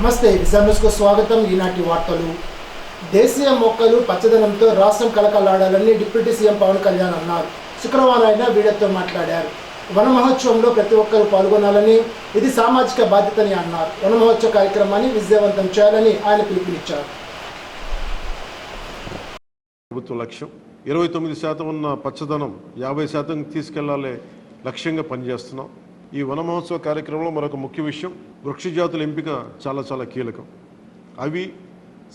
నమస్తే విజాన్స్కు స్వాగతం. ఈనాటి వార్తలు. దేశీయ మొక్కలు పచ్చదనంతో రాష్ట్రం కలకలాడాలని డిప్యూటీ సీఎం పవన్ కళ్యాణ్ అన్నారు. శుక్రవారం ఆయన వీడియోతో మాట్లాడారు. వన మహోత్సవంలో ప్రతి ఒక్కరూ పాల్గొనాలని, ఇది సామాజిక బాధ్యతని అన్నారు. వన మహోత్సవ కార్యక్రమాన్ని విజయవంతం చేయాలని ఆయన పిలుపునిచ్చారు. ప్రభుత్వ లక్ష్యం 29% ఉన్న పచ్చదనం 50% తీసుకెళ్లాలే లక్ష్యంగా పనిచేస్తున్నాం. ఈ వన మహోత్సవ కార్యక్రమంలో మరొక ముఖ్య విషయం, వృక్ష జాతుల ఎంపిక చాలా కీలకం. అవి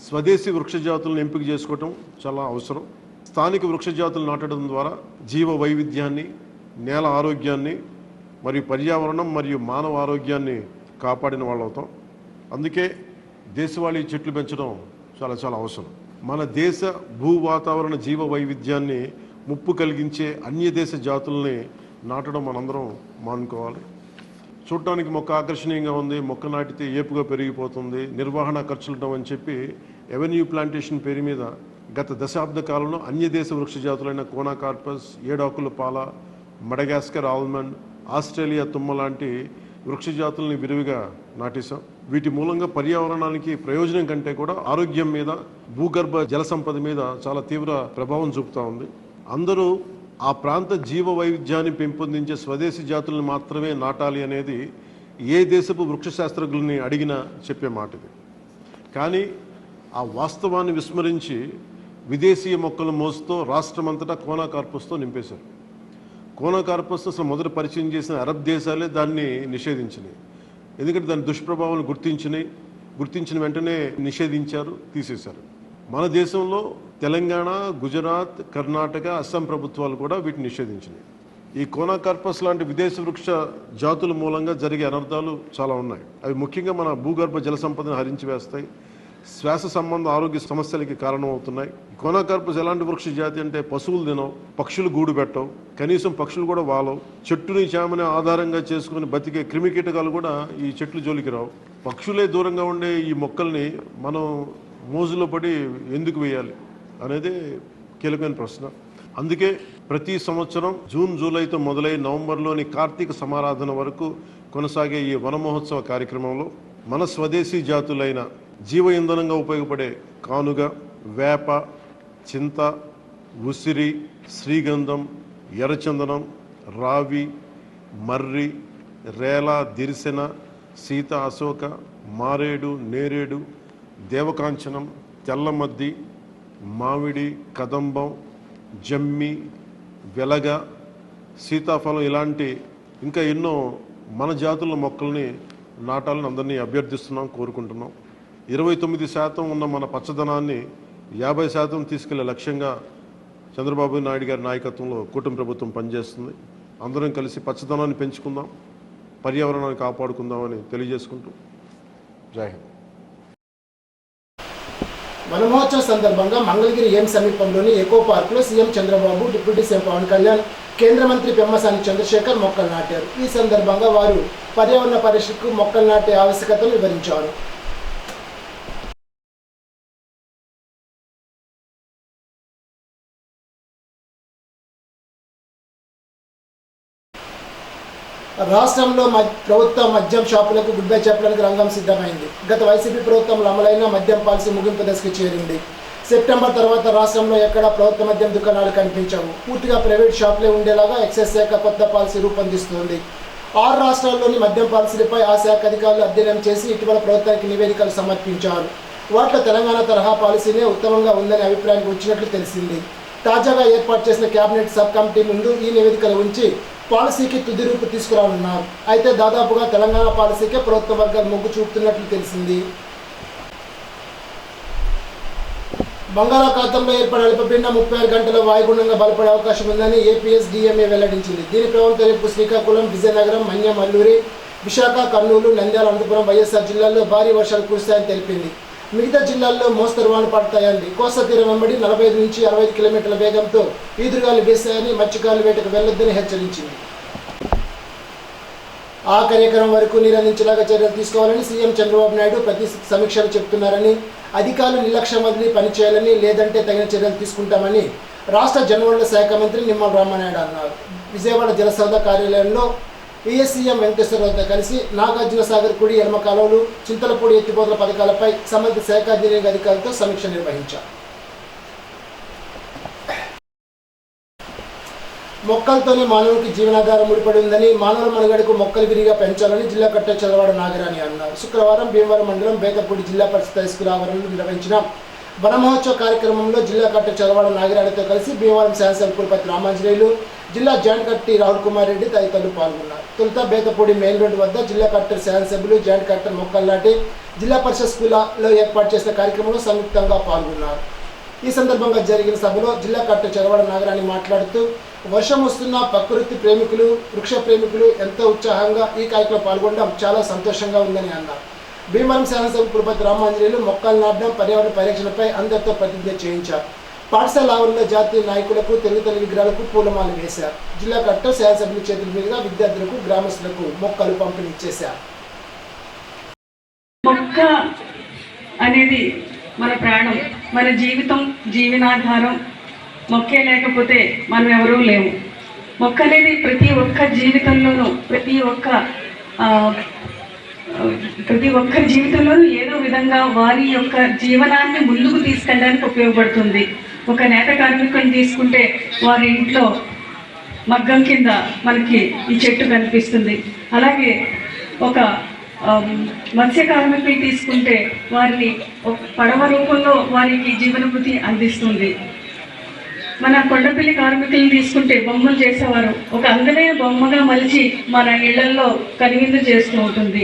స్వదేశీ వృక్ష జాతులను ఎంపిక చేసుకోవటం చాలా అవసరం. స్థానిక వృక్ష జాతులు నాటడం ద్వారా జీవ వైవిధ్యాన్ని, నేల ఆరోగ్యాన్ని మరియు పర్యావరణం మరియు మానవ ఆరోగ్యాన్ని కాపాడిన వాళ్ళు అవుతాం. అందుకే దేశవాళీ చెట్లు పెంచడం చాలా అవసరం. మన దేశ భూ వాతావరణ జీవ వైవిధ్యాన్ని ముప్పు కలిగించే అన్య దేశ జాతుల్ని నాటడం మనందరం మానుకోవాలి. చూడటానికి మొక్క ఆకర్షణీయంగా ఉంది, మొక్క నాటితే ఏపుగా పెరిగిపోతుంది, నిర్వహణ ఖర్చులుంటాం అని చెప్పి ఎవెన్యూ ప్లాంటేషన్ పేరు మీద గత దశాబ్ద కాలంలో అన్య దేశ వృక్ష జాతులైన కోనాకార్పస్, ఏడాకుల పాల, మడగాస్కర్ ఆల్మండ్, ఆస్ట్రేలియా తుమ్మ లాంటి వృక్ష జాతుల్ని విరివిగా నాటేశాం. వీటి మూలంగా పర్యావరణానికి ప్రయోజనం కంటే కూడా ఆరోగ్యం మీద, భూగర్భ జల సంపద మీద చాలా తీవ్ర ప్రభావం చూపుతూ ఉంది. అందరూ ఆ ప్రాంత జీవ వైవిధ్యాన్ని పెంపొందించే స్వదేశీ జాతులను మాత్రమే నాటాలి అనేది ఏ దేశపు వృక్ష శాస్త్రజ్ఞుల్ని అడిగినా చెప్పే మాట ఇది. కానీ ఆ వాస్తవాన్ని విస్మరించి విదేశీయ మొక్కల మోసుతో రాష్ట్రమంతటా కోనాకార్పస్తో నింపేశారు. కోనాకార్పస్ అసలు మొదట పరిచయం చేసిన అరబ్ దేశాలే దాన్ని నిషేధించినాయి. ఎందుకంటే దాని దుష్ప్రభావాన్ని గుర్తించిన వెంటనే నిషేధించారు, తీసేశారు. మన దేశంలో తెలంగాణ, గుజరాత్, కర్ణాటక, అస్సాం ప్రభుత్వాలు కూడా వీటిని నిషేధించినాయి. ఈ కోనాకార్పస్ లాంటి విదేశ వృక్ష జాతుల మూలంగా జరిగే అనర్థాలు చాలా ఉన్నాయి. అవి ముఖ్యంగా మన భూగర్భ జల సంపదను హరించి వేస్తాయి, శ్వాస సంబంధ ఆరోగ్య సమస్యలకి కారణమవుతున్నాయి. కోనాకార్పస్ ఎలాంటి వృక్ష జాతి అంటే పశువులు తినవు, పక్షులు గూడు పెట్టవు, కనీసం పక్షులు కూడా వాలవు, చెట్టుని చేమని ఆధారంగా చేసుకుని బతికే క్రిమికీటకాలు కూడా ఈ చెట్లు జోలికి రావు. పక్షులే దూరంగా ఉండే ఈ మొక్కల్ని మనం మోజులో పడి ఎందుకు వేయాలి అనేది కీలకమైన ప్రశ్న. అందుకే ప్రతి సంవత్సరం జూన్, జూలైతో మొదలై నవంబర్లోని కార్తీక సమారాధన వరకు కొనసాగే ఈ వన మహోత్సవ కార్యక్రమంలో మన స్వదేశీ జాతులైన జీవ ఇంధనంగా ఉపయోగపడే కానుగ, వేప, చింత, ఉసిరి, శ్రీగంధం, ఎర్రచందనం, రావి, మర్రి, రేల, దిరిసెన, సీత, అశోక, మారేడు, నేరేడు, దేవకాంచనం, తెల్లమద్ది, మామిడి, కదంబం, జమ్మి, వెలగ, సీతాఫలం ఇలాంటి ఇంకా ఎన్నో మన జాతుల మొక్కల్ని నాటాలని అందరినీ అభ్యర్థిస్తున్నాం, కోరుకుంటున్నాం. 29% ఉన్న మన పచ్చదనాన్ని 50% తీసుకెళ్లే లక్ష్యంగా చంద్రబాబు నాయుడు గారి నాయకత్వంలో కూటమి ప్రభుత్వం పనిచేస్తుంది. అందరం కలిసి పచ్చదనాన్ని పెంచుకుందాం, పర్యావరణాన్ని కాపాడుకుందామని తెలియజేసుకుంటూ జై హింద్. వన మహోత్సవ సందర్భంగా మంగళగిరి ఏం సమీపంలోని ఎకో పార్క్లో CM Chandrababu, deputy CM Pawan Kalyan, కేంద్ర మంత్రి పెమ్మసాని చంద్రశేఖర్ మొక్కలు నాటారు. ఈ సందర్భంగా వారు పర్యావరణ పరిరక్షణకు మొక్కలు నాటే ఆవశ్యకతను వివరించారు. రాష్ట్రంలో ప్రభుత్వ మద్యం షాపులకు గుడ్ బై చెప్పడానికి రంగం సిద్ధమైంది. గత వైసీపీ ప్రభుత్వంలో అమలైన మద్యం పాలసీ ముగింపు దశకు చేరింది. సెప్టెంబర్ తర్వాత రాష్ట్రంలో ఎక్కడా ప్రభుత్వ మద్యం దుకాణాలు కనిపించవు. పూర్తిగా ప్రైవేట్ షాపులే ఉండేలాగా ఎక్సైజ్ శాఖ కొత్త పాలసీ రూపొందిస్తోంది. 6 రాష్ట్రాల్లోని మద్యం పాలసీలపై ఆ శాఖ అధికారులు అధ్యయనం చేసి ఇటీవల ప్రభుత్వానికి నివేదికలు సమర్పించారు. వాటిలో తెలంగాణ తరహా పాలసీనే ఉత్తమంగా ఉందనే అభిప్రాయానికి వచ్చినట్లు తెలిసింది. తాజాగా ఏర్పాటు చేసిన కేబినెట్ సబ్ కమిటీ ముందు ఈ నివేదికలు ఉంచి పాలసీకి తుది రూపు తీసుకురానున్నారు. అయితే దాదాపుగా తెలంగాణ పాలసీకే ప్రభుత్వ వర్గాలు మొగ్గు చూపుతున్నట్లు తెలిసింది. బంగాళాఖాతంలో ఏర్పడే అల్పపీడనం 36 గంటల వాయుగుండంగా బలపడే అవకాశం ఉందని ఏపీఎస్డీఎంఏ వెల్లడించింది. దీని ప్రభావంతో రేపు శ్రీకాకుళం, విజయనగరం, మన్యం, అల్లూరి, విశాఖ, కర్నూలు, నంద్యాల, అనంతపురం, వైఎస్ఆర్ జిల్లాల్లో భారీ వర్షాలు కురుస్తాయని తెలిపింది. మిగతా జిల్లాల్లో మోస్తరు వాన పడతాయంది. కోస్తా తీరం వెంబడి 45 నుంచి 65 కిలోమీటర్ల వేగంతో ఈదురుగాలు వీస్తాయని, మత్స్యకారులు వేటకు వెళ్లొద్దని హెచ్చరించింది. ఆఖరి ఎకరం వరకు నీరు అందించేలాగా చర్యలు తీసుకోవాలని సీఎం చంద్రబాబు నాయుడు ప్రతి సమీక్షలు చెబుతున్నారని, అధికారులు నిర్లక్ష్యం వదిలి పనిచేయాలని, లేదంటే తగిన చర్యలు తీసుకుంటామని రాష్ట్ర జలవనరుల శాఖ మంత్రి నిమ్మల రామానాయుడు అన్నారు. విజయవాడ జలసౌధ కార్యాలయంలో ఈఎస్సీఎం వెంకటేశ్వరరావుతో కలిసి నాగార్జున సాగర్ కుడి ఎడమ కాలువలు, చింతలపూడి ఎత్తిపోతల పథకాలపై సంబంధిత శాఖ ఇంజనీరింగ్ అధికారులతో సమీక్ష నిర్వహించారు. మొక్కలతోనే మానవునికి జీవనాధారం ముడిపడి ఉందని, మానవుల మనుగడకు మొక్కలు విరిగా పెంచాలని జిల్లా కలెక్టర్ చదవాడ నాగరాణి అన్నారు. శుక్రవారం భీమవరం మండలం బేతపూడి జిల్లా పరిషత్ హైస్కూల్ ఆవరణలో నిర్వహించిన వన మహోత్సవ కార్యక్రమంలో జిల్లా కలెక్టర్ చదవాడ నాగరాణితో కలిసి భీమవరం శాసనసభ కులపతి రామాంజనేయులు, జిల్లా జాయింట్ కలెక్టర్ రాహుల్ కుమార్ రెడ్డి తదితరులు పాల్గొన్నారు. తొలుత బేతపూడి మెయిన్ రోడ్డు వద్ద జిల్లా కలెక్టర్, శాసనసభ్యులు, జాయింట్ కలెక్టర్ మొక్కలు నాటి జిల్లా పరిషత్ స్కూల్లో ఏర్పాటు చేసిన కార్యక్రమంలో సంయుక్తంగా పాల్గొన్నారు. ఈ సందర్భంగా జరిగిన సభలో జిల్లా కలెక్టర్ చదవాడ నాగరాణి మాట్లాడుతూ, వర్షం వస్తున్న ప్రకృతి ప్రేమికులు, వృక్ష ప్రేమికులు ఎంతో ఉత్సాహంగా ఈ కార్యక్రమంలో పాల్గొనడం చాలా సంతోషంగా ఉందని అన్నారు. భీమవరం శాసనసభ కులపతి రామాంజనేయులు మొక్కలు నాటడం, పర్యావరణ పరిరక్షణపై అందరితో ప్రతిజ్ఞ చేయించారు. పాఠశాల ఆవరణలో జాతీయ నాయకులకు, తెలుగు తల్లి విగ్రహాలకు పూలమాల వేశారు. జిల్లా కలెక్టర్, శాసనసభ్యుల చేతుల మీదుగా విద్యార్థులకు, గ్రామస్తులకు మొక్కలు పంపిణీ చేశారు. మొక్క అనేది మన ప్రాణం, మన జీవితం, జీవనాధారం. మొక్కే లేకపోతే మనం ఎవరూ లేవు. మొక్క అనేది ప్రతి ఒక్క జీవితంలోనూ, ప్రతి ఒక్కరి జీవితంలోనూ ఏదో విధంగా వారి యొక్క జీవనాన్ని ముందుకు తీసుకెళ్ళడానికి ఉపయోగపడుతుంది. ఒక నేత కార్మికులను తీసుకుంటే వారి ఇంట్లో మగ్గం కింద మనకి ఈ చెట్టు కనిపిస్తుంది. అలాగే ఒక మత్స్య కార్మికులు తీసుకుంటే వారిని పడవ రూపంలో వారికి జీవనభృతి అందిస్తుంది. మన కొండపల్లి కార్మికులను తీసుకుంటే బొమ్మలు చేసేవారు ఒక అందమైన బొమ్మగా మలిచి మన ఇళ్లలో కనువిందు చేస్తూ ఉంటుంది.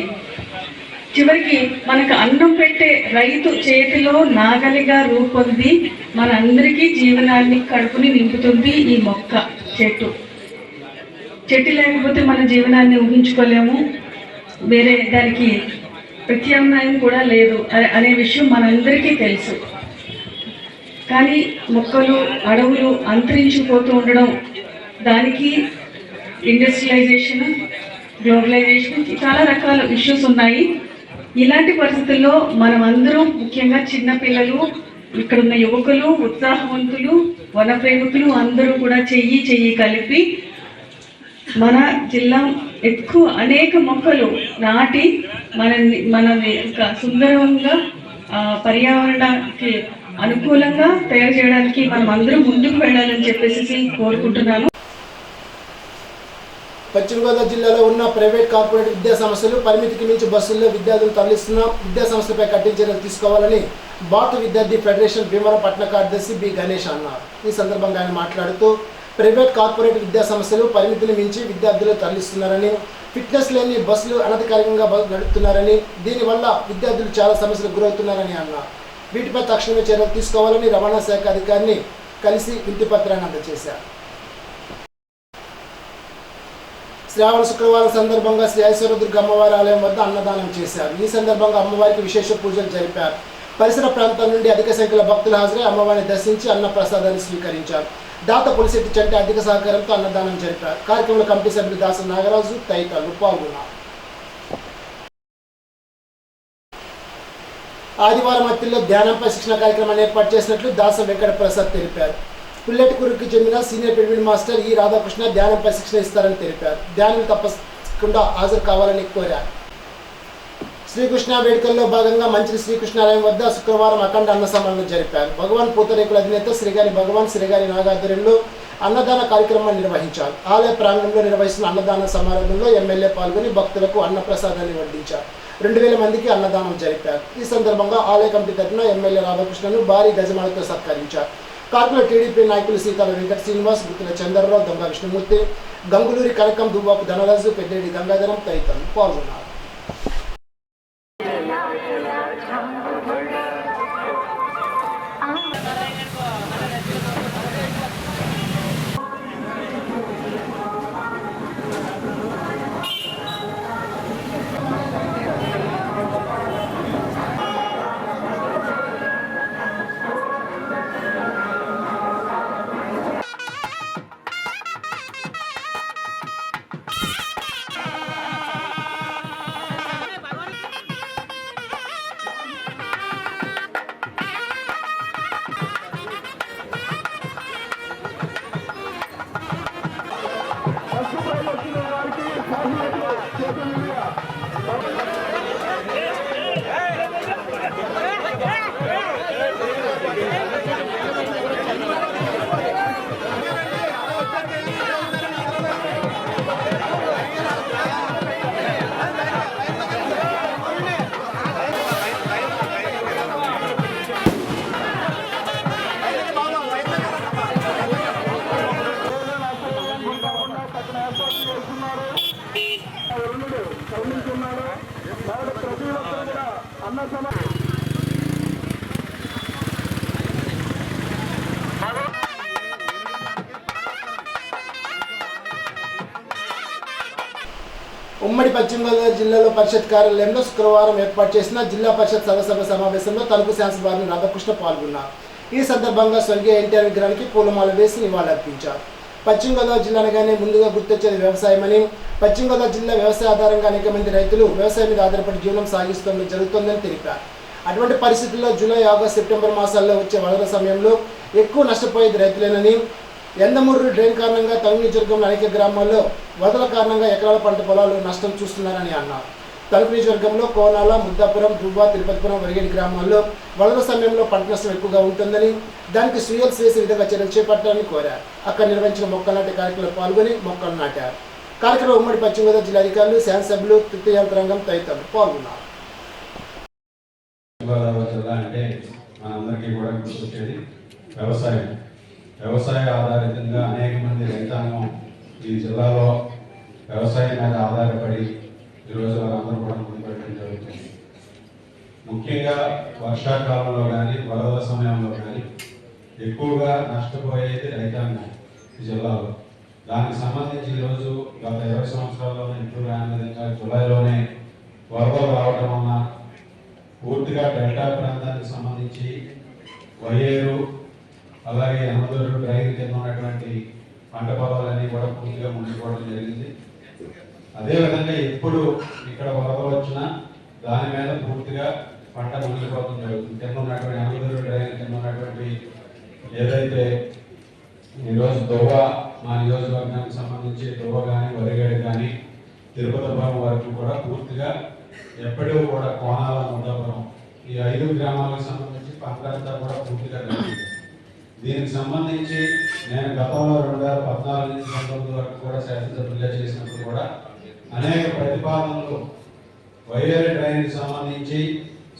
చివరికి మనకు అన్నం పెట్టే రైతు చేతిలో నాగలిగా రూపొంది మన అందరికీ జీవనాన్ని, కడుపుని నింపుతుంది ఈ మొక్క, చెట్టు. చెట్టు లేకపోతే మన జీవనాన్ని ఊహించుకోలేము. వేరే దానికి ప్రత్యామ్నాయం కూడా లేదు అనే విషయం మనందరికీ తెలుసు. కానీ మొక్కలు, అడవులు అంతరించిపోతూ ఉండడం, దానికి ఇండస్ట్రియలైజేషన్, గ్లోబలైజేషన్, చాలా రకాల ఇష్యూస్ ఉన్నాయి. ఇలాంటి పరిస్థితుల్లో మనం అందరూ, ముఖ్యంగా చిన్నపిల్లలు, ఇక్కడున్న యువకులు, ఉత్సాహవంతులు, వన ప్రేమికులు అందరూ కూడా చెయ్యి కలిపి మన జిల్లా అనేక మొక్కలు నాటి మనని సుందరంగా, పర్యావరణానికి అనుకూలంగా తయారు చేయడానికి మనం అందరూ ముందుకు వెళ్ళాలని చెప్పేసి కోరుకుంటున్నాను. పశ్చిమ గోదావరి జిల్లాలో ఉన్న ప్రైవేట్, కార్పొరేట్ విద్యా సంస్థలు పరిమితికి మించి బస్సుల్లో విద్యార్థులు తరలిస్తున్న విద్యా సంస్థలపై కఠిన చర్యలు తీసుకోవాలని భారత విద్యార్థి ఫెడరేషన్ భీమవరం పట్టణ కార్యదర్శి బి గణేష్ అన్నారు. ఈ సందర్భంగా ఆయన మాట్లాడుతూ, ప్రైవేట్, కార్పొరేట్ విద్యా సంస్థలు పరిమితిని మించి విద్యార్థులు తరలిస్తున్నారని, ఫిట్నెస్ లేని బస్సులు అనధికారికంగా నడుపుతున్నారని, దీనివల్ల విద్యార్థులు చాలా సమస్యలకు గురవుతున్నారని అన్నారు. వీటిపై తక్షణమే చర్యలు తీసుకోవాలని రవాణా శాఖ అధికారిని కలిసి వినతిపత్రాన్ని అందజేశారు. శ్రావణ శుక్రవారం సందర్భంగా శ్రీ ఐశ్వర్యదుర్గ అమ్మవారి ఆలయం వద్ద అన్నదానం చేశారు. ఈ సందర్భంగా అమ్మవారికి విశేష పూజలు జరిపారు. పరిసర ప్రాంతాల నుండి అధిక సంఖ్యలో భక్తులు హాజరై అమ్మవారిని దర్శించి అన్న ప్రసాదాన్ని స్వీకరించారు. దాత పులిశెట్టి చంటి అధిక సహకారంతో అన్నదానం జరిపారు. కార్యక్రమంలో కమిటీ సభ్యులు దాస నాగరాజు తదితరులు పాల్గొన్నారు. ఆదివారం అత్తిలో ధ్యానంపై శిక్షణ కార్యక్రమాన్ని ఏర్పాటు చేసినట్లు దాస వెంకట ప్రసాద్ తెలిపారు. పుల్లెటికూరుకి చెందిన సీనియర్ పిరమిడ్ మాస్టర్ ఈ రాధాకృష్ణ ధ్యానంపై శిక్షణ ఇస్తారని తెలిపారు. ధ్యానం తప్పకుండా హాజరు కావాలని కోరారు. శ్రీకృష్ణ వేడుకల్లో భాగంగా మంచిలి శ్రీకృష్ణాలయం వద్ద శుక్రవారం అఖండ అన్న సమావేశం జరిపారు. భగవాన్ పూతరేకుల అధినేత శ్రీగారి భగవాన్, శ్రీగారి నాగార్జునంలో అన్నదాన కార్యక్రమాన్ని నిర్వహించారు. ఆలయ ప్రాంగణంలో నిర్వహిస్తున్న అన్నదాన సమారంభంలో ఎమ్మెల్యే పాల్గొని భక్తులకు అన్న ప్రసాదాన్ని వడ్డించారు. 2000 మందికి అన్నదానం జరిపారు. ఈ సందర్భంగా ఆలయ కమిటీ తరఫున ఎమ్మెల్యే రాధాకృష్ణను భారీ గజమాలతో సత్కరించారు. కార్యక్రమంలో టీడీపీ నాయకులు సీతాల వెంకట శ్రీనివాస్, గుత్తుల చంద్రరావు, దొంగ విష్ణుమూర్తి, గంగులూరి కనకం, దువ్వాపు ధనరాజు, పెద్దేడి గంగాధరం తదితరులు పాల్గొన్నారు. ఉమ్మడి పశ్చిమ గోదావరి జిల్లాలో పరిషత్ కార్యాలయంలో శుక్రవారం ఏర్పాటు చేసిన జిల్లా పరిషత్ సర్వసభ సమావేశంలో తణుకు శాసనసభ్యులు రాధాకృష్ణ పాల్గొన్నారు. ఈ సందర్భంగా స్వర్గీయ ఎన్టీఆర్ విగ్రహానికి పూలమాల వేసి నివాళులర్పించారు. పశ్చిమ గోదావరి జిల్లా అనగానే ముందుగా గుర్తొచ్చేది వ్యవసాయమని, పశ్చిమ గోదావరి జిల్లా వ్యవసాయ ఆధారంగా అనేక మంది రైతులు వ్యవసాయం మీద ఆధారపడి జీవనం సాగిస్తూ జరుగుతోందని తెలిపారు. అటువంటి పరిస్థితుల్లో జూలై, ఆగస్టు, సెప్టెంబర్ మాసాల్లో వచ్చే వరదల సమయంలో ఎక్కువ నష్టపోయేది రైతులేనని, ఎండమూరు డ్రైన్ కారణంగా తణుకు నియోజకవర్గంలో అనేక గ్రామాల్లో వరదల కారణంగా ఎకరాల పంట పొలాలు నష్టం చూస్తున్నారని అన్నారు. తణుకు నియోజకవర్గంలో కోనాల, ముద్దాపురం, దువ్వ, తిరుపతిపురం, వరిగేడి గ్రామాల్లో వరదల సమయంలో పంట నష్టం ఎక్కువగా ఉంటుందని, దానికి స్వీయల్స్ వేసే విధంగా చర్యలు చేపట్టాలని కోరారు. అక్కడ నిర్వహించిన మొక్కలు నాటే కార్యక్రమంలో పాల్గొని మొక్కలు నాటారు. కార్యక్రమంలో ఉమ్మడి పశ్చిమ గోదావరి జిల్లా అధికారులు, శాసనసభ్యులు, తృతీయ యంత్రాంగం తదితరులు పాల్గొన్నారు. వ్యవసాయ ఆధారితంగా అనేక మంది రైతాంగం ఈ జిల్లాలో వ్యవసాయం మీద ఆధారపడి ఈరోజు వాళ్ళందరూ కూడా ముందుపెట్టడం జరుగుతుంది. ముఖ్యంగా వర్షాకాలంలో కానీ వరదల సమయంలో కానీ ఎక్కువగా నష్టపోయేది రైతాంగం ఈ జిల్లాలో. దానికి సంబంధించి ఈరోజు గత 20 సంవత్సరాల్లోనే ఇప్పుడు రాని విధంగా జూలైలోనే వరదలు రావడం వలన పూర్తిగా డెల్టా ప్రాంతానికి సంబంధించి వయ్యేరు, అలాగే అన్నదూరు డ్రైన్ కింద ఉన్నటువంటి పంట పొలాలన్నీ కూడా పూర్తిగా మునిగిపోవడం జరిగింది. అదేవిధంగా ఎప్పుడు ఇక్కడ వరదలు వచ్చినా దాని మీద పూర్తిగా పంట మునిగిపోవడం జరుగుతుంది. కింద ఉన్నటువంటి అన్నదూరు డ్రైన్ కింద ఉన్నటువంటి ఏదైతే ఈరోజు దువ్వ, మా నియోజకవర్గానికి సంబంధించి దువ్వ కానీ, వరిగేడు కానీ, తిరుపతిపురం వరకు కూడా పూర్తిగా ఎప్పుడూ కూడా కోనాల, ముద్దాపురం ఈ 5 గ్రామాలకు సంబంధించి పంట అంతా కూడా పూర్తిగా జరిగింది. దీనికి సంబంధించి నేను గతంలో 2014 నుంచి 19 వరకు కూడా శాసనసభ్యులుగా చేసినప్పుడు కూడా అనేక ప్రతిపాదనలు వైఆర్ డ్రైన్కి సంబంధించి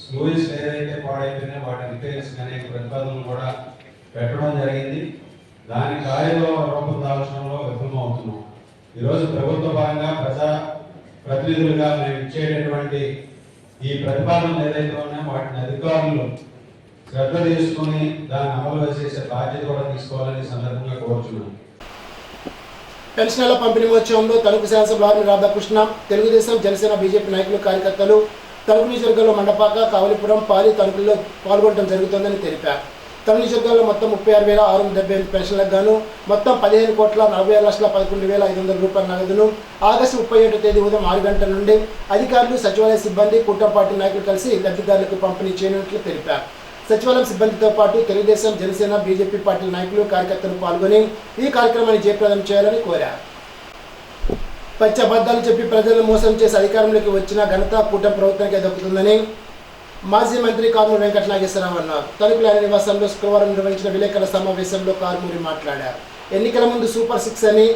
స్లూయిస్ ఏదైతే పాడైపోయినా వాటి రిపేర్స్ అనేక ప్రతిపాదనలు కూడా పెట్టడం జరిగింది. దాని రూపం దాల్చడంలో విఫలమవుతున్నాం. ఈరోజు ప్రభుత్వ పరంగా ప్రజా ప్రతినిధులుగా మేము ఇచ్చేటటువంటి ఈ ప్రతిపాదనలు ఏదైతే ఉన్నాయో వాటిని అధికారులు శ్రద్ధ తీసుకుని దాన్ని అమలు చేసే బాధ్యత కూడా తీసుకోవాలని సందర్భంగా కోరుచున్నాను. పెన్షన్ల పంపిణీ మహోత్సవంలో తణుకు శాసనసభ్యులు రాధాకృష్ణ, తెలుగుదేశం, జనసేన, బీజేపీ నాయకులు, కార్యకర్తలు తణుకు నియోజకవర్గంలో మండపాక, కావలిపురం, పాలి, తణుకుల్లో పాల్గొనడం జరుగుతుందని తెలిపారు. తణుకు నియోజకవర్గంలో మొత్తం 36,678 పెన్షన్లకు గాను మొత్తం 15,46,11,500 రూపాయల నగదును ఆగస్టు 37వ తేదీ ఉదయం 6 గంటల నుండి అధికారులు, సచివాలయ సిబ్బంది, కూటమి పార్టీ నాయకులు కలిసి లబ్ధిదారులకు పంపిణీ చేయనున్నట్లు తెలిపారు. సచివాలయం సిబ్బందితో పాటు తెలుగుదేశం, జనసేన, బీజేపీ పార్టీ నాయకులు, కార్యకర్తలు పాల్గొని ఈ కార్యక్రమాన్ని జయప్రదం చేయాలని కోరారు. పచ్చి అబద్ధాలు చెప్పి ప్రజలను మోసం చేసి అధికారంలోకి వచ్చిన ఘనత కూటమి ప్రభుత్వానికే దక్కుతుందని మాజీ మంత్రి కారుమూరి వెంకట నాగేశ్వరరావు అన్నారు. తణుకుల ఆయన నివాసంలో శుక్రవారం నిర్వహించిన విలేకరుల సమావేశంలో కారుమూరి మాట్లాడారు. ఎన్నికల ముందు సూపర్ 6 అని,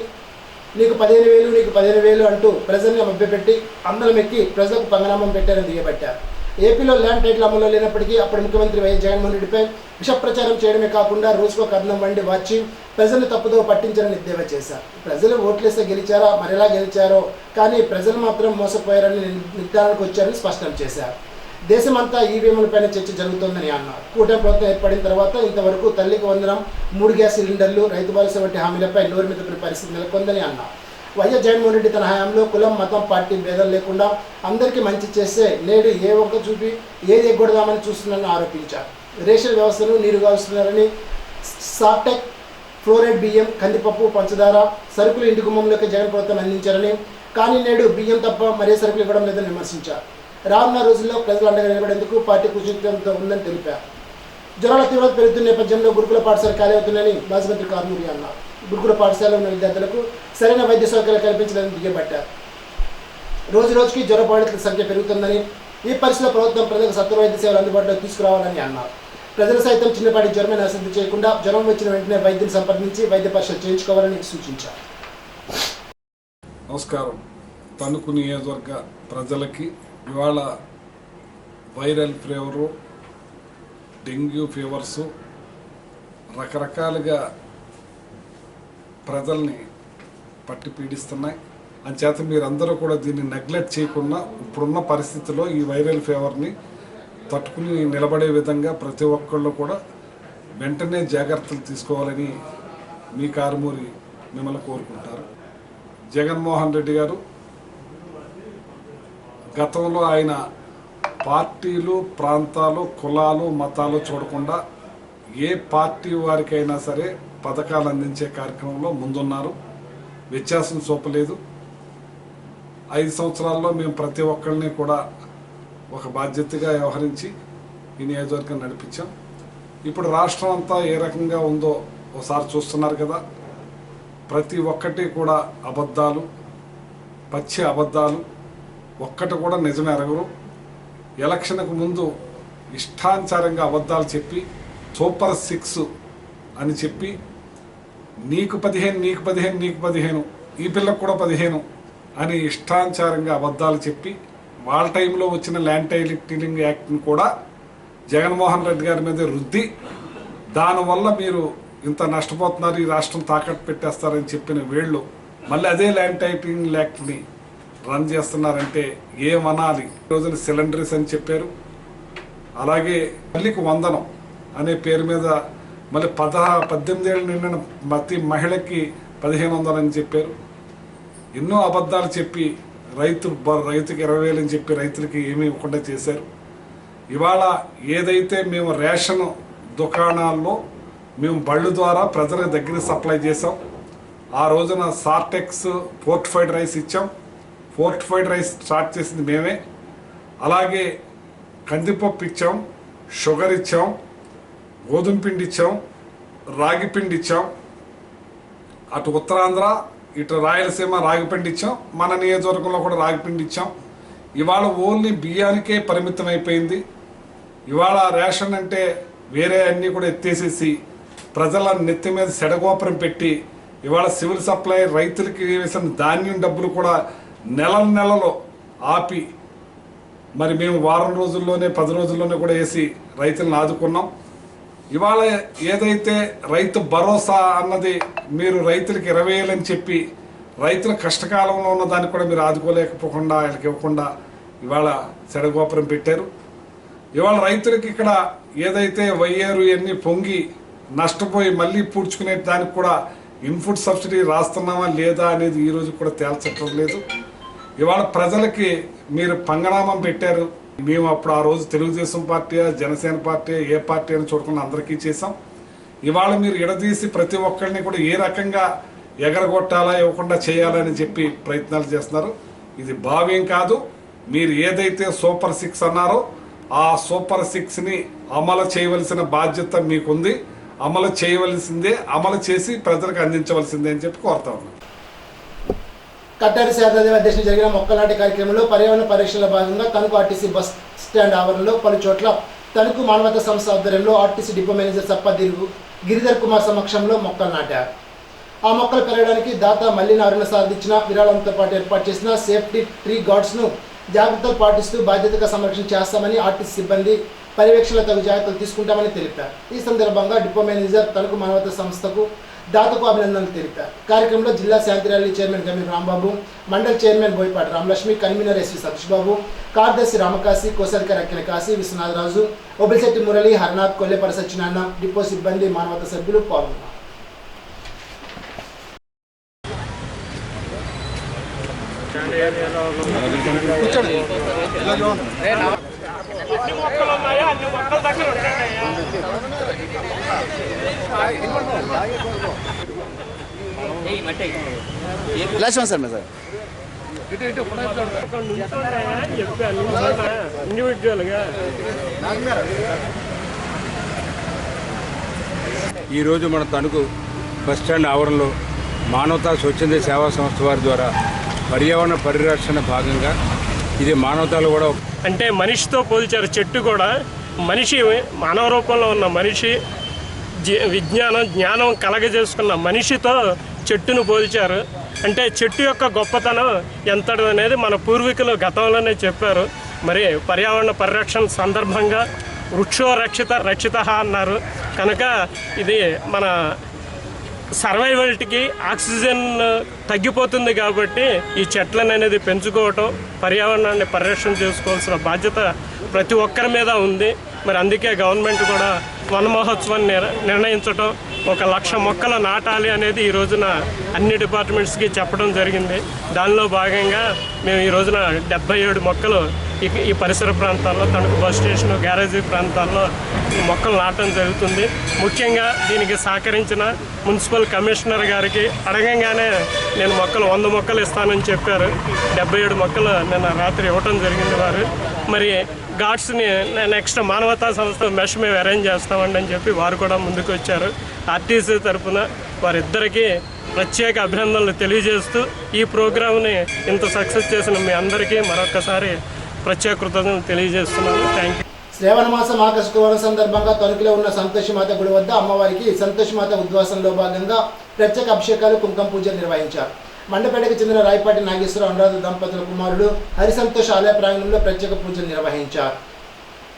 నీకు 15,000 నీకు 15,000 అంటూ ప్రజల్ని మభ్యపెట్టి అందరం ఎక్కి ప్రజలకు పంగనామం పెట్టారని దిగబట్టారు. ఏపీలో ల్యాండ్ టైటిల్ అమల్లో లేనప్పటికీ అప్పటి ముఖ్యమంత్రి వైఎస్ జగన్మోహన్ రెడ్డిపై విష ప్రచారం చేయడమే కాకుండా రోజుకో కథనం వండి వచ్చి ప్రజలను తప్పుదో పట్టించారని ఎద్దేవా చేశారు. ప్రజలు ఓట్లేస్తే గెలిచారా, మరెలా గెలిచారో కానీ ప్రజలు మాత్రం మోసపోయారని నిర్ధారణకు వచ్చారని స్పష్టం చేశారు. దేశమంతా ఈవీఎంలపైన చర్చ జరుగుతోందని అన్నారు. కూటమి ప్రభుత్వం ఏర్పడిన తర్వాత ఇంతవరకు తల్లికి వందనం, 3 గ్యాస్ సిలిండర్లు, రైతు భరోసా వంటి హామీలపై నోరు మీద పరిస్థితి నెలకొందని అన్నారు. వైఎస్ జగన్మోహన్ రెడ్డి తన హయాంలో కులం, మతం, పార్టీ భేదాలు లేకుండా అందరికీ మంచి చేస్తే నేడు ఏ ఒక్క చూపి ఏది ఎగ్గొడదామని చూస్తున్నారని ఆరోపించారు. రేషన్ వ్యవస్థను నీరుగా వస్తున్నారని, సాఫ్టెక్, ఫ్లోరైడ్ బియ్యం, కందిపప్పు, పంచదార సరుకులు ఇంటి గుమ్మంలోకి జగన్ ప్రభుత్వం అందించారని, కానీ నేడు బియ్యం తప్ప మరే సరుకులు ఇవ్వడం లేదని విమర్శించారు. రానున్న రోజుల్లో ప్రజలు అండగా నిలబడేందుకు పార్టీ కృషితో ఉందని తెలిపారు. జ్వరాల తీవ్రత పెరుగుతున్న నేపథ్యంలో గురుకుల పాఠశాల ఖాళీ అవుతుందని మాజీ మంత్రి కారుమూరి అన్నారు. గురుకుల పాఠశాలలో ఉన్న విద్యార్థులకు సరైన వైద్య సౌకర్యాలు కల్పించడానికి దిగబట్టారు. రోజు రోజుకి జ్వర బాధితుల సంఖ్య పెరుగుతుందని, ఈ పరిస్థితిలో ప్రభుత్వం ప్రజలకు సత్వర వైద్య సేవలు అందుబాటులోకి తీసుకురావాలని అన్నారు. ప్రజలు సైతం చిన్నపాటి జ్వరమైన అశ్రద్ధ చేయకుండా జ్వరం వచ్చిన వెంటనే వైద్యుని సంప్రదించి వైద్య పరీక్షలు చేయించుకోవాలని సూచించారు. నమస్కారం. తణుకు నియోజకవర్గ ప్రజలకి ఇవాళ వైరల్ ఫీవరు, డెంగ్యూ ఫీవర్సు రకరకాలుగా ప్రజల్ని పట్టి పీడిస్తున్నాయి. అంచేత మీరందరూ కూడా దీన్ని నెగ్లెక్ట్ చేయకుండా ఇప్పుడున్న పరిస్థితిలో ఈ వైరల్ ఫీవర్ని తట్టుకుని నిలబడే విధంగా ప్రతి ఒక్కళ్ళు కూడా వెంటనే జాగ్రత్తలు తీసుకోవాలని మీ కారుమూరి మిమ్మల్ని కోరుకుంటారు. జగన్మోహన్ రెడ్డి గారు గతంలో ఆయన పార్టీలు, ప్రాంతాలు, కులాలు, మతాలు చూడకుండా ఏ పార్టీ వారికైనా సరే పథకాలు అందించే కార్యక్రమంలో ముందున్నారు. వ్యత్యాసం చూపలేదు. 5 సంవత్సరాల్లో మేము ప్రతి ఒక్కరిని కూడా ఒక బాధ్యతగా వ్యవహరించి ఈ నియోజకవర్గం నడిపించాం. ఇప్పుడు రాష్ట్రం అంతా ఏ రకంగా ఉందో ఒకసారి చూస్తున్నారు కదా. ప్రతి ఒక్కటి కూడా అబద్ధాలు, పచ్చి అబద్ధాలు, ఒక్కటి కూడా నిజం ఎరగరు. ఎలక్షన్కు ముందు ఇష్టానుసారంగా అబద్ధాలు చెప్పి సూపర్ 6 అని చెప్పి నీకు 15, నీకు 15, నీకు 15, ఈ పిల్లకు కూడా 15 అని ఇష్టానుసారంగా అబద్ధాలు చెప్పి వాళ్ళ టైంలో వచ్చిన ల్యాండ్ టైటిలింగ్ యాక్ట్ని కూడా జగన్మోహన్ రెడ్డి గారి మీద రుద్ది దానివల్ల మీరు ఇంత నష్టపోతున్నారు, ఈ రాష్ట్రం తాకట్టు పెట్టేస్తారని చెప్పిన వీళ్ళు మళ్ళీ అదే ల్యాండ్ టైటిలింగ్ యాక్ట్ని రన్ చేస్తున్నారంటే ఏమనాలి. రోజున సిలిండర్స్ అని చెప్పారు. అలాగే తల్లికి వందనం అనే పేరు మీద మళ్ళీ 18 ఏళ్ళు నిండిన ప్రతి మహిళకి 1500 అని చెప్పారు. ఎన్నో అబద్ధాలు చెప్పి రైతుకి 20,000 అని చెప్పి రైతులకి ఏమీ ఇవ్వకుండా చేశారు. ఇవాళ ఏదైతే మేము రేషన్ దుకాణాల్లో మేము బళ్ళు ద్వారా ప్రజల దగ్గర సప్లై చేసాం. ఆ రోజున సార్టెక్స్ ఫోర్టిఫైడ్ రైస్ ఇచ్చాం. ఫోర్టిఫైడ్ రైస్ స్టార్ట్ చేసింది మేమే. అలాగే కందిపప్పు ఇచ్చాం, షుగర్ ఇచ్చాం, గోధుమ పిండి ఇచ్చాం, రాగి పిండి ఇచ్చాం. అటు ఉత్తరాంధ్ర, ఇటు రాయలసీమ రాగిపిండి ఇచ్చాం. మన నియోజకవర్గంలో కూడా రాగిపిండి ఇచ్చాం. ఇవాళ ఓన్లీ బియ్యానికే పరిమితం అయిపోయింది. ఇవాళ రేషన్ అంటే వేరే అన్నీ కూడా ఎత్తేసేసి ప్రజల నెత్తి మీద సెడగోపురం పెట్టి ఇవాళ సివిల్ సప్లై రైతులకి వేసిన ధాన్యం డబ్బులు కూడా నెలలో ఆపి మరి మేము వారం రోజుల్లోనే 10 రోజుల్లోనే కూడా వేసి రైతులను ఆదుకున్నాం. ఇవాళ ఏదైతే రైతు భరోసా అన్నది మీరు రైతులకి 20,000 అని చెప్పి రైతుల కష్టకాలంలో ఉన్న దాన్ని కూడా మీరు ఆదుకోలేకపోకుండా వాళ్ళకి ఇవ్వకుండా ఇవాళ సెడగోపురం పెట్టారు. ఇవాళ రైతులకి ఇక్కడ ఏదైతే వయ్యారు ఇవన్నీ పొంగి నష్టపోయి మళ్ళీ పూడ్చుకునే దానికి కూడా ఇన్పుట్ సబ్సిడీ రాస్తున్నామా లేదా అనేది ఈ రోజు కూడా తేల్చటం లేదు. ఇవాళ ప్రజలకి మీరు పంగనామం పెట్టారు. మేము అప్పుడు ఆ రోజు తెలుగుదేశం పార్టీ, జనసేన పార్టీ, ఏ పార్టీ అని చూడకుండా అందరికీ చేసాం. ఇవాళ మీరు ఎడదీసి ప్రతి ఒక్కరిని కూడా ఏ రకంగా ఎగరగొట్టాలా, ఇవ్వకుండా చేయాలని చెప్పి ప్రయత్నాలు చేస్తున్నారు. ఇది భావ్యం కాదు. మీరు ఏదైతే సూపర్ 6 అన్నారో ఆ సూపర్ 6ని అమలు చేయవలసిన బాధ్యత మీకుంది. అమలు చేయవలసిందే, అమలు చేసి ప్రజలకు అందించవలసిందే అని చెప్పి కోరుతా ఉన్నాను. కట్టారి శారదాదేవి అధ్యక్షతన జరిగిన మొక్కల నాటే కార్యక్రమంలో పర్యావరణ పరీక్షల భాగంగా తణుకు ఆర్టీసీ బస్ స్టాండ్ ఆవరణలో పలు చోట్ల తణుకు మానవతా సంస్థ ఆధ్వర్యంలో RTC depot manager Sappa Giridhar Kumar సమక్షంలో మొక్కలు నాటారు. ఆ మొక్కలు పెరగడానికి దాత మల్లినారును సాధించిన విరాళంతో పాటు ఏర్పాటు చేసిన సేఫ్టీ ట్రీ గార్డ్స్ను జాగ్రత్తలు పాటిస్తూ బాధ్యతగా సంరక్షణ చేస్తామని ఆర్టీసీ సిబ్బంది పర్యవేక్షణలో తగు జాగ్రత్తలు తీసుకుంటామని తెలిపారు. ఈ సందర్భంగా డిపో మేనేజర్ తణుకు మానవతా సంస్థకు దాతకు అభినందనలు తెలిపారు. కార్యక్రమంలో జిల్లా శాంతి rally chairman Gameer Rambabu, mandal chairman Boyapati Ramalakshmi, convener SV Satish Babu, కార్యదర్శి రామకాశి, కోశాధికారి అక్కిన కాశీ, విశ్వనాథరాజు, ఒబిశెట్టి మురళి, హర్నాథ్, కొల్లేపర సత్యనారాయణ, డిపో సిబ్బంది, మానవతా సభ్యులు పాల్గొన్నారు. సార్ సార్ ఈరోజు మన తణుకు బస్టాండ్ ఆవరణలో మానవతా స్వచ్ఛంద సేవా సంస్థ వారి ద్వారా పర్యావరణ పరిరక్షణ భాగంగా ఇది మానవతాలు కూడా అంటే మనిషితో పోల్చారు. చెట్టు కూడా మనిషి, మానవ రూపంలో ఉన్న మనిషి, జ్ఞానం కలగజేసుకున్న మనిషితో చెట్టును పోల్చారు. అంటే చెట్టు యొక్క గొప్పతనం ఎంతటి అనేది మన పూర్వీకులు గతంలోనే చెప్పారు. మరి పర్యావరణ పరిరక్షణ సందర్భంగా వృక్షో రక్షిత అన్నారు కనుక ఇది మన సర్వైవల్టీకి ఆక్సిజన్ తగ్గిపోతుంది కాబట్టి ఈ చెట్లను అనేది పెంచుకోవటం, పర్యావరణాన్ని పరిరక్షణ చేసుకోవాల్సిన బాధ్యత ప్రతి ఒక్కరి మీద ఉంది. మరి అందుకే గవర్నమెంట్ కూడా వన మహోత్సవాన్ని నిర్ణయించడం, 1,00,000 మొక్కలు నాటాలి అనేది ఈ రోజున అన్ని డిపార్ట్మెంట్స్కి చెప్పడం జరిగింది. దానిలో భాగంగా మేము ఈ రోజున 77 మొక్కలు ఈ పరిసర ప్రాంతాల్లో, తణుకు బస్ స్టేషన్, గ్యారేజీ ప్రాంతాల్లో మొక్కలు నాటడం జరుగుతుంది. ముఖ్యంగా దీనికి సహకరించిన మున్సిపల్ కమిషనర్ గారికి అడగంగానే నేను 100 మొక్కలు ఇస్తానని చెప్పారు. 77 మొక్కలు నిన్న రాత్రి ఇవ్వటం జరిగింది వారు. మరి గార్డ్స్ని నెక్స్ట్ మానవతా సంస్థ మెష్ మేము అరేంజ్ చేస్తామండి అని చెప్పి వారు కూడా ముందుకు వచ్చారు. ఆర్టీసీ తరఫున వారిద్దరికీ ప్రత్యేక అభినందనలు తెలియజేస్తూ ఈ ప్రోగ్రామ్ని ఇంత సక్సెస్ చేసిన మీ అందరికీ మరొకసారి ప్రత్యేక కృతజ్ఞతలు తెలియజేస్తున్నాను. Thank you. శ్రావణ మాసం ఆకర్షణ సందర్భంగా తణుకులో ఉన్న సంతోషమాత గుడి వద్ద అమ్మవారికి సంతోషమాత ఉద్వాసంలో భాగంగా ప్రత్యేక అభిషేకాలు, కుంకుమ పూజలు నిర్వహించారు. మండపేటకు చెందిన రాయపాటి నాగేశ్వర అనురాధ దంపతుల కుమారుడు హరిసంతోష్ ఆలయ ప్రాంగణంలో ప్రత్యేక పూజలు నిర్వహించారు.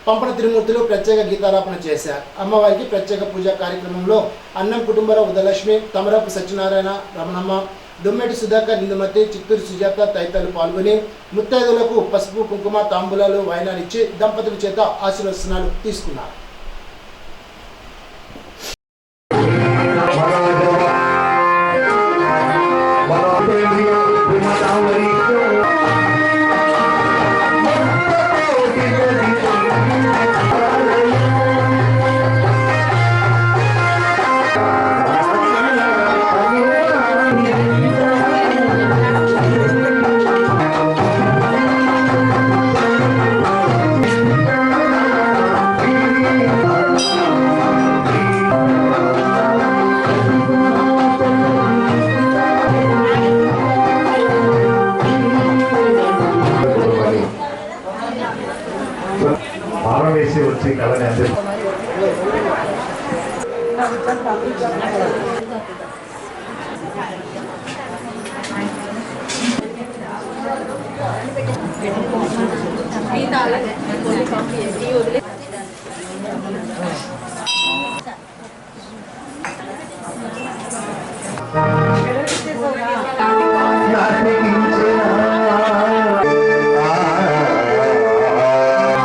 పంపన తిరుమూర్తులు ప్రత్యేక గీతాలాపన చేశారు. అమ్మవారికి ప్రత్యేక పూజా కార్యక్రమంలో అన్నం కుటుంబరావు, ఉదయలక్ష్మి, తమరపు సత్యనారాయణ, రమణమ్మ, దొమ్మేటి సుధాకర్, ఇందుమతి, చిత్తూరు సుజాత తదితరులు పాల్గొని ముత్తైదులకు పసుపు, కుంకుమ, తాంబూలాలు, వాయినాలు ఇచ్చి దంపతుల చేత ఆశీర్వచనాలు తీసుకున్నారు. వచ్చి కళని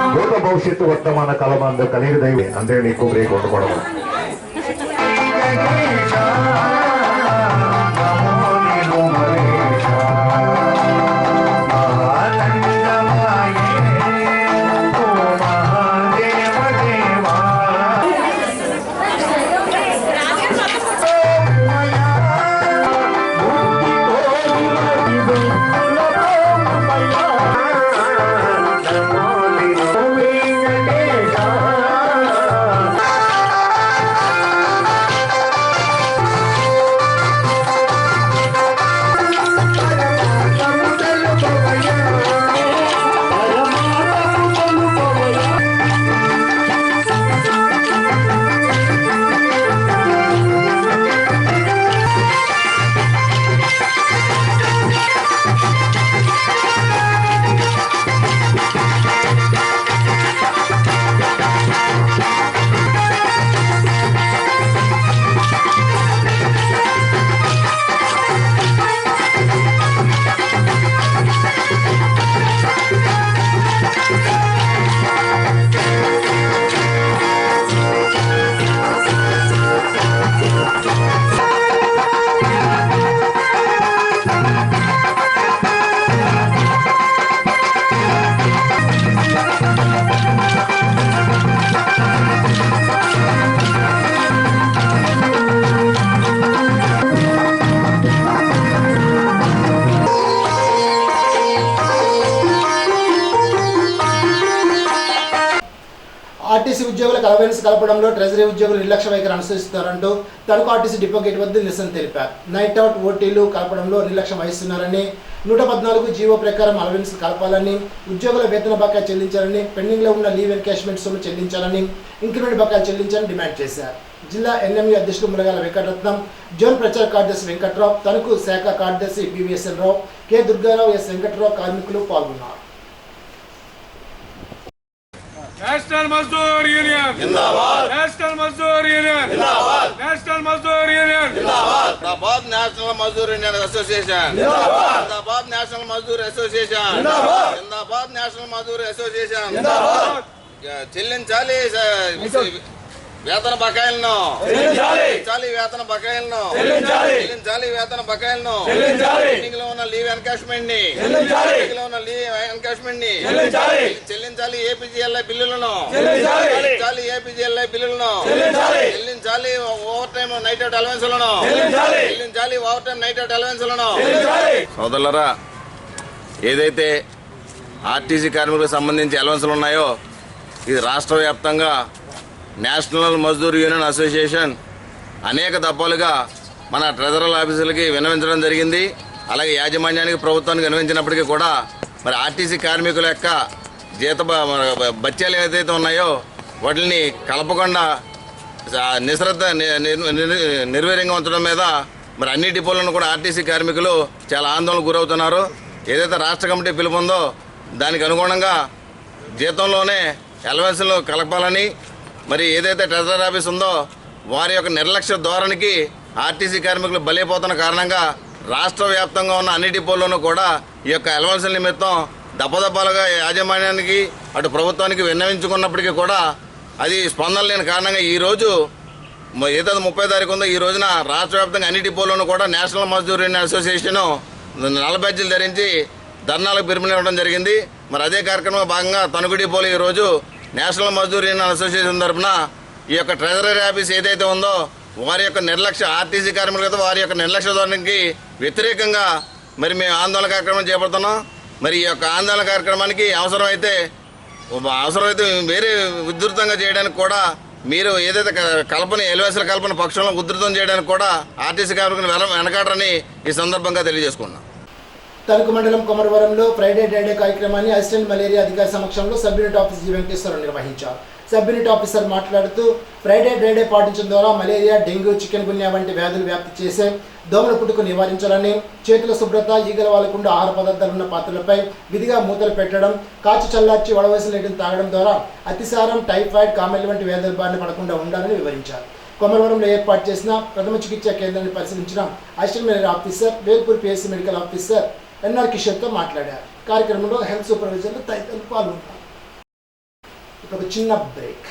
అందరూ భవిష్యత్తు వర్తమాన కాలమందు కలిగి దైవ అందరూ ఎక్కువ బ్రేక్ ఉండకూడదు. ఆర్టీసీ ఉద్యోగులకు అలవెన్స్ కలపడంలో ట్రెజరీ ఉద్యోగులు నిర్లక్ష్య వైఖరి అనుసరిస్తున్నారంటూ తణుకు ఆర్టీసీ డిపో గేట్ వద్ద నిరసన తెలిపారు. నైట్ అవుట్, ఓటీలు కలపడంలో నిర్లక్ష్యం వహిస్తున్నారని, 114 జీవో ప్రకారం అలవెన్స్ కలపాలని, ఉద్యోగుల వేతన బకాయి చెల్లించాలని, పెండింగ్లో ఉన్న లీవ్ ఎన్కాష్మెంట్ సొమ్ము చెల్లించాలని, ఇంక్రిమెంట్ బకాయిలు చెల్లించాలని డిమాండ్ చేశారు. జిల్లా ఎన్ఎంయూ అధ్యక్షుడు మురగాల వెంకటరత్నం, జోన్ ప్రచార కార్యదర్శి వెంకట్రావు, తణుకు శాఖ కార్యదర్శి పివిఎస్ఎన్ రావు, కె దుర్గారావు, ఎస్ వెంకట్రావు కార్మికులు పాల్గొన్నారు. నేషనల్ మజ్దూర్ యూనియన్ జిందాబాద్, నేషనల్ మజ్దూర్ యూనియన్ జిందాబాద్, నేషనల్ మజ్దూర్ యూనియన్ జిందాబాద్, జిందాబాద్, నేషనల్ మజ్దూర్ యూనియన్ అసోసియేషన్ జిందాబాద్, జిందాబాద్, నేషనల్ మజ్దూర్ అసోసియేషన్ జిందాబాద్, జిందాబాద్, నేషనల్ మజ్దూర్ అసోసియేషన్ జిందాబాద్. చెల్లించాలి వేతన బకాయిలను, చెల్లించాలి వేతన బకాయిలను, చెల్లించాలి వేతన బకాయిలను, పెండింగ్ లో ఉన్న లీవ్ ఎన్కాష్మెంట్ ని, పెండింగ్ లో ఉన్న లీవ్ ఎన్కాష్మెంట్ ని చెల్లించాలి, ఏపీజీఎల్ఐ బిల్లులను చెల్లించాలి, ఏపీజీఎల్ఐ బిల్లులను చెల్లించాలి, ఓవర్ టైం నైట్ అవుట్ అలవెన్స్లను చెల్లించాలి, ఓవర్ టైం నైట్ అవుట్ అలవెన్స్లను. సోదరులరా, ఏదైతే ఆర్టీసీ కార్మికులకు సంబంధించి అలవెన్స్లు ఉన్నాయో ఇది రాష్ట్ర వ్యాప్తంగా నేషనల్ మజ్దూర్ యూనియన్ అసోసియేషన్ అనేక దఫాలుగా మన ట్రెజరల్ ఆఫీసులకి విన్నవించడం జరిగింది. అలాగే యాజమాన్యానికి, ప్రభుత్వానికి విన్నవించినప్పటికీ కూడా మరి ఆర్టీసీ కార్మికుల యొక్క జీత బత్యాలు ఏదైతే ఉన్నాయో వాటిని కలపకుండా నిశ్రద్ధ నిర్వీర్యంగా ఉంచడం మీద మరి అన్ని డిపోలను కూడా ఆర్టీసీ కార్మికులు చాలా ఆందోళనకు గురవుతున్నారు. ఏదైతే రాష్ట్ర కమిటీ పిలుపు ఉందో దానికి అనుగుణంగా జీతంలోనే అలవెన్స్లు కలపాలని, మరి ఏదైతే ట్రెజరీ ఆఫీస్ ఉందో వారి యొక్క నిర్లక్ష్య ధోరణికి ఆర్టీసీ కార్మికులు బలైపోతున్న కారణంగా రాష్ట్ర వ్యాప్తంగా ఉన్న అన్ని డిపోల్లోనూ కూడా ఈ యొక్క అలవెన్స్ల నిమిత్తం దప్పదప్పాలుగా యాజమాన్యానికి అటు ప్రభుత్వానికి విన్నవించుకున్నప్పటికీ కూడా అది స్పందన లేని కారణంగా ఈరోజు ఏదైతే 30 తారీఖు ఉందో ఈ రోజున రాష్ట్ర వ్యాప్తంగా అన్ని డిపోల్లోనూ కూడా నేషనల్ మజ్దూర్ యూనియన్ అసోసియేషన్ నల్ల బ్యాడ్జీలు ధరించి ధర్నాలకు పిలుపునివ్వడం జరిగింది. మరి అదే కార్యక్రమంలో భాగంగా తణుకు డిపోలో ఈరోజు నేషనల్ మజ్దూర్ యూనియన్ అసోసియేషన్ తరఫున ఈ యొక్క ట్రెజరీ ఆఫీస్ ఏదైతే ఉందో వారి యొక్క నిర్లక్ష్య ఆర్టీసీ కార్మికులతో వారి యొక్క నిర్లక్ష్య ధోరణికి వ్యతిరేకంగా మరి మేము ఆందోళన కార్యక్రమం చేపడుతున్నాం. మరి ఈ యొక్క ఆందోళన కార్యక్రమానికి అవసరమైతే వేరే ఉధృతంగా చేయడానికి కూడా మీరు ఏదైతే ఎలివేసుల కల్పన పక్షంలో ఉధృతం చేయడానికి కూడా ఆర్టీసీ కార్మికులు వెనకాడరని ఈ సందర్భంగా తెలియజేసుకున్నాం. తణుకు మండలం కొమరవరంలో ఫ్రైడే డ్రైడే కార్యక్రమాన్ని అసిస్టెంట్ మలేరియా అధికారి సమక్షంలో sub unit officer G Venkateswararao నిర్వహించారు. సబ్ యూనిట్ ఆఫీసర్ మాట్లాడుతూ ఫ్రైడే డ్రైడే పాటించడం ద్వారా మలేరియా, డెంగ్యూ, చికెన్ గున్యా వంటి వ్యాధులు వ్యాప్తి చేసే దోమల పుట్టుకు నివారించాలని, చేతుల శుభ్రత, ఈగల వాలకుండా ఆహార పదార్థాలు ఉన్న పాత్రలపై విధిగా మూతలు పెట్టడం, కాచి చల్లార్చి వడవలసిన నీటిని తాగడం ద్వారా అతిసారం, టైఫాయిడ్, కామెల్ వంటి వ్యాధుల బారిన పడకుండా ఉండాలని వివరించారు. కొమరవరంలో ఏర్పాటు చేసిన ప్రథమ చికిత్సా కేంద్రాన్ని పరిశీలించిన assistant malaria officer, Velpur PSC medical officer NR కిషోర్తో మాట్లాడారు. కార్యక్రమంలో హెల్త్ సూపర్వైజర్లు తదితరులు పాల్గొన్నారు. ఇప్పుడు ఒక చిన్న బ్రేక్.